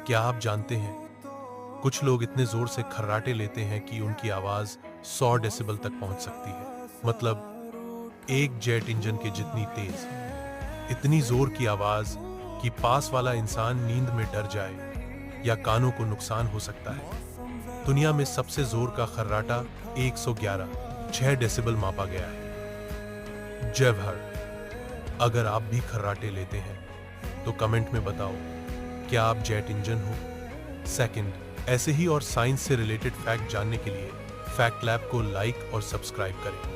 क्या आप जानते हैं, कुछ लोग इतने जोर से खर्राटे लेते हैं कि उनकी आवाज 100 डेसिबल तक पहुंच सकती है। मतलब एक जेट इंजन के जितनी तेज। इतनी जोर की आवाज कि पास वाला इंसान नींद में डर जाए या कानों को नुकसान हो सकता है। दुनिया में सबसे जोर का खर्राटा 111 6 डेसिबल मापा गया है। जयभर। अगर आप भी खर्राटे लेते हैं तो कमेंट में बताओ, क्या आप जेट इंजन हो? सेकंड, ऐसे ही और साइंस से रिलेटेड फैक्ट जानने के लिए फैक्ट लैब को लाइक और सब्सक्राइब करें।